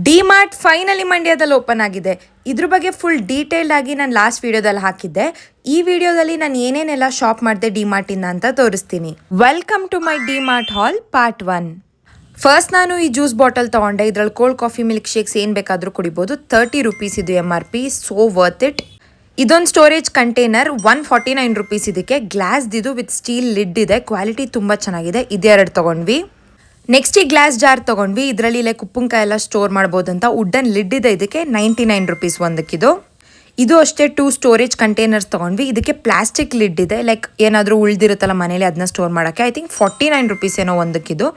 DMart finally ಮಂಡ್ಯದಲ್ಲಿ open ಆಗಿದೆ. ಇದ್ರ ಬಗ್ಗೆ ಫುಲ್ ಡೀಟೇಲ್ಡ್ ಆಗಿ ನಾನು ಲಾಸ್ಟ್ ವಿಡಿಯೋದಲ್ಲಿ ಹಾಕಿದ್ದೆ. ಈ ವಿಡಿಯೋದಲ್ಲಿ ನಾನು ಏನೇನೆಲ್ಲ ಶಾಪ್ ಮಾಡಿದೆ ಡಿಮಾರ್ಟಿಂದ ಅಂತ ತೋರಿಸ್ತೀನಿ. Welcome to my DMart haul part 1. First ನಾನು ಈ ಜ್ಯೂಸ್ ಬಾಟಲ್ ತೊಗೊಂಡೆ. ಇದ್ರಲ್ಲಿ ಕೋಲ್ಡ್ ಕಾಫಿ, ಮಿಲ್ಕ್ ಶೇಕ್ಸ್ ಏನು ಬೇಕಾದರೂ ಕುಡಿಬೋದು. 30 ರೂಪೀಸ್ ಇದು MRP, ಸೋ ವರ್ತ್ ಇಟ್. ಇದೊಂದು ಸ್ಟೋರೇಜ್ ಕಂಟೈನರ್ 149 ರೂಪೀಸ್. ಇದಕ್ಕೆ ಗ್ಲಾಸ್ದಿದು ವಿತ್ ಸ್ಟೀಲ್ ಲಿಡ್ ಇದೆ. ಕ್ವಾಲಿಟಿ ತುಂಬ ಚೆನ್ನಾಗಿದೆ. ಇದೆರಡು ತೊಗೊಂಡ್ವಿ. ನೆಕ್ಸ್ಟ್ ಈ ಗ್ಲಾಸ್ ಜಾರ್ ತೊಗೊಂಡ್ವಿ. ಇದರಲ್ಲಿ ಲೈಕ್ ಉಪ್ಪಿನಕಾಯಿ ಎಲ್ಲ ಸ್ಟೋರ್ ಮಾಡ್ಬೋದಂತ. ವುಡ್ಡನ್ ಲಿಡ್ ಇದೆ. ಇದಕ್ಕೆ 99 ರೂಪೀಸ್ ಒಂದಕ್ಕಿದು. ಇದು ಅಷ್ಟೇ 2 ಸ್ಟೋರೇಜ್ ಕಂಟೈನರ್ಸ್ ತೊಗೊಂಡ್ವಿ. ಇದಕ್ಕೆ ಪ್ಲಾಸ್ಟಿಕ್ ಲಿಡ್ ಇದೆ. ಲೈಕ್ ಏನಾದರೂ ಉಳಿದಿರುತ್ತಲ್ಲ ಮನೇಲಿ ಅದನ್ನ ಸ್ಟೋರ್ ಮಾಡೋಕ್ಕೆ. ಐ ಥಿಂಕ್ 49 ರೂಪೀಸ್ ಏನೋ ಒಂದಕ್ಕಿದು.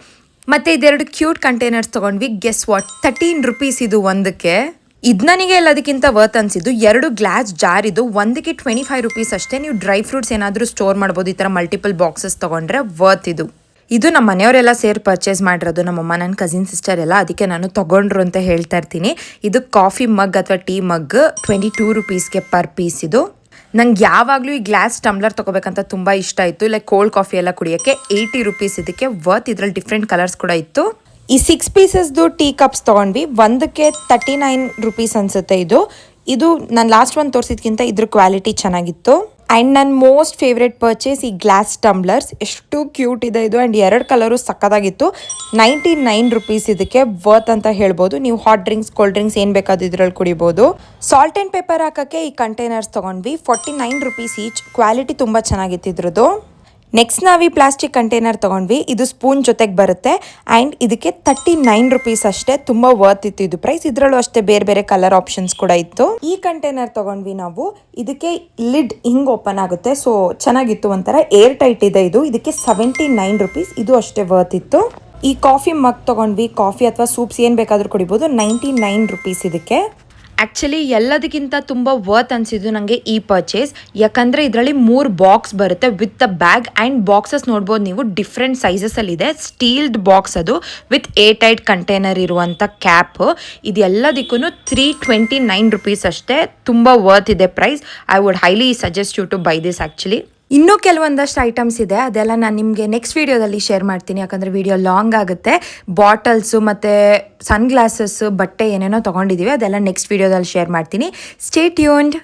ಮತ್ತು ಇದೆರಡು ಕ್ಯೂಟ್ ಕಂಟೈನರ್ಸ್ ತೊಗೊಂಡ್ವಿ. ಗೆಸ್ ವಾಟ್, 13 ರೂಪೀಸ್ ಇದು ಒಂದಕ್ಕೆ. ಇದು ನನಗೆ ಎಲ್ಲದಕ್ಕಿಂತ ವರ್ತ್ ಅನಿಸಿದ್ದು. 2 ಗ್ಲಾಸ್ ಜಾರ್ ಇದು. ಒಂದಕ್ಕೆ 25 ರೂಪೀಸ್ ಅಷ್ಟೇ. ನೀವು ಡ್ರೈ ಫ್ರೂಟ್ಸ್ ಏನಾದರೂ ಸ್ಟೋರ್ ಮಾಡ್ಬೋದು. ಈ ಥರ ಮಲ್ಟಿಪಲ್ ಬಾಕ್ಸಸ್ ತೊಗೊಂಡ್ರೆ ವರ್ತ್ ಇದು. ಇದು ನಮ್ಮ ಮನೆಯವರೆಲ್ಲ ಸೇರಿ ಪರ್ಚೇಸ್ ಮಾಡಿರೋದು. ನಮ್ಮಮ್ಮ, ನನ್ನ ಕಸಿನ್ ಸಿಸ್ಟರ್ ಎಲ್ಲ. ಅದಕ್ಕೆ ನಾನು ತೊಗೊಂಡ್ರು ಅಂತ ಹೇಳ್ತಾ ಇರ್ತೀನಿ. ಇದು ಕಾಫಿ ಮಗ್ ಅಥವಾ ಟೀ ಮಗ್ 22 ರೂಪೀಸ್ಗೆ ಪರ್ ಪೀಸ್ ಇದು. ನಂಗೆ ಯಾವಾಗಲೂ ಈ ಗ್ಲಾಸ್ ಟಂಬ್ಲರ್ ತೊಗೋಬೇಕಂತ ತುಂಬ ಇಷ್ಟ ಆಯಿತು. ಲೈಕ್ ಕೋಲ್ಡ್ ಕಾಫಿ ಎಲ್ಲ ಕುಡಿಯೋಕ್ಕೆ 80 ರೂಪೀಸ್ ಇದಕ್ಕೆ ವರ್ತ್. ಇದರಲ್ಲಿ ಡಿಫ್ರೆಂಟ್ ಕಲರ್ಸ್ ಕೂಡ ಇತ್ತು. ಈ 6 ಪೀಸಸ್ದು ಟೀ ಕಪ್ಸ್ ತೊಗೊಂಡ್ವಿ. ಒಂದಕ್ಕೆ 39 ರೂಪೀಸ್ ಅನಿಸುತ್ತೆ ಇದು ನಾನು ಲಾಸ್ಟ್ ಒಂದು ತೋರಿಸಿದ್ಕಿಂತ ಇದ್ರ ಕ್ವಾಲಿಟಿ ಚೆನ್ನಾಗಿತ್ತು. ಆ್ಯಂಡ್ ನನ್ನ ಮೋಸ್ಟ್ ಫೇವ್ರೆಟ್ ಪರ್ಚೇಸ್ ಈ ಗ್ಲಾಸ್ ಟಂಬ್ಲರ್ಸ್. ಎಷ್ಟು ಕ್ಯೂಟ್ ಇದೆ ಇದು. ಆ್ಯಂಡ್ 2 ಕಲರು ಸಕ್ಕತ್ತಾಗಿತ್ತು. 99 ರೂಪೀಸ್ ಇದಕ್ಕೆ ವರ್ತ್ ಅಂತ ಹೇಳ್ಬೋದು. ನೀವು ಹಾಟ್ ಡ್ರಿಂಕ್ಸ್, ಕೋಲ್ಡ್ ಡ್ರಿಂಕ್ಸ್ ಏನು ಬೇಕಾದ್ರೂ ಇದ್ರಲ್ಲಿ ಕುಡಿಬೋದು. ಸಾಲ್ಟ್ ಆ್ಯಂಡ್ ಪೆಪ್ಪರ್ ಹಾಕೋಕ್ಕೆ ಈ ಕಂಟೈನರ್ಸ್ ತೊಗೊಂಡ್ವಿ. 49 ರೂಪೀಸ್ ಈಚ್. ಕ್ವಾಲಿಟಿ ತುಂಬ ಚೆನ್ನಾಗಿತ್ತು ಇದ್ರದ್ದು. ನೆಕ್ಸ್ಟ್ ನಾವು ಈ ಪ್ಲಾಸ್ಟಿಕ್ ಕಂಟೈನರ್ ತೊಗೊಂಡ್ವಿ. ಇದು ಸ್ಪೂನ್ ಜೊತೆಗೆ ಬರುತ್ತೆ. ಆ್ಯಂಡ್ ಇದಕ್ಕೆ 39 ರೂಪೀಸ್ ಅಷ್ಟೇ. ತುಂಬ ವರ್ತ್ ಇತ್ತು ಇದು ಪ್ರೈಸ್. ಇದರಲ್ಲೂ ಅಷ್ಟೇ ಬೇರೆ ಬೇರೆ ಕಲರ್ ಆಪ್ಷನ್ಸ್ ಕೂಡ ಇತ್ತು. ಈ ಕಂಟೈನರ್ ತೊಗೊಂಡ್ವಿ ನಾವು. ಇದಕ್ಕೆ ಲಿಡ್ ಹಿಂಗೆ ಓಪನ್ ಆಗುತ್ತೆ. ಸೊ ಚೆನ್ನಾಗಿತ್ತು, ಒಂಥರ ಏರ್ ಟೈಟ್ ಇದೆ ಇದು. ಇದಕ್ಕೆ 79 ರೂಪೀಸ್. ಇದು ಅಷ್ಟೇ ವರ್ತ್ ಇತ್ತು. ಈ ಕಾಫಿ ಮಗ್ ತೊಗೊಂಡ್ವಿ. ಕಾಫಿ ಅಥವಾ ಸೂಪ್ಸ್ ಏನು ಬೇಕಾದರೂ ಕುಡಿಬೋದು. 99 ರೂಪೀಸ್ ಇದಕ್ಕೆ. ಆ್ಯಕ್ಚುಲಿ ಎಲ್ಲದಕ್ಕಿಂತ ತುಂಬ ವರ್ತ್ ಅನಿಸಿದ್ದು ನನಗೆ ಈ ಪರ್ಚೇಸ್. ಯಾಕಂದರೆ ಇದರಲ್ಲಿ 3 ಬಾಕ್ಸ್ ಬರುತ್ತೆ with the bag. And boxes ನೋಡ್ಬೋದು ನೀವು, ಡಿಫ್ರೆಂಟ್ ಸೈಜಸಲ್ಲಿದೆ. ಸ್ಟೀಲ್ಡ್ ಬಾಕ್ಸ್ ಅದು ವಿತ್ ಏರ್ ಟೈಟ್ ಕಂಟೈನರ್ ಇರುವಂಥ ಕ್ಯಾಪ್. ಇದೆಲ್ಲದಕ್ಕೂ 329 ರೂಪೀಸ್ ಅಷ್ಟೇ. ತುಂಬ ವರ್ತ್ ಇದೆ price. I would highly suggest you to buy this actually. ಇನ್ನೂ ಕೆಲವೊಂದಷ್ಟು ಐಟಮ್ಸ್ ಇದೆ. ಅದೆಲ್ಲ ನಾನು ನಿಮಗೆ ನೆಕ್ಸ್ಟ್ ವೀಡಿಯೋದಲ್ಲಿ ಶೇರ್ ಮಾಡ್ತೀನಿ. ಯಾಕಂದರೆ ವಿಡಿಯೋ ಲಾಂಗ್ ಆಗುತ್ತೆ. ಬಾಟಲ್ಸು ಮತ್ತು ಸನ್ ಗ್ಲಾಸಸ್, ಬಟ್ಟೆ ಏನೇನೋ ತೊಗೊಂಡಿದ್ದೀವಿ. ಅದೆಲ್ಲ ನೆಕ್ಸ್ಟ್ ವೀಡಿಯೋದಲ್ಲಿ ಶೇರ್ ಮಾಡ್ತೀನಿ. Stay tuned.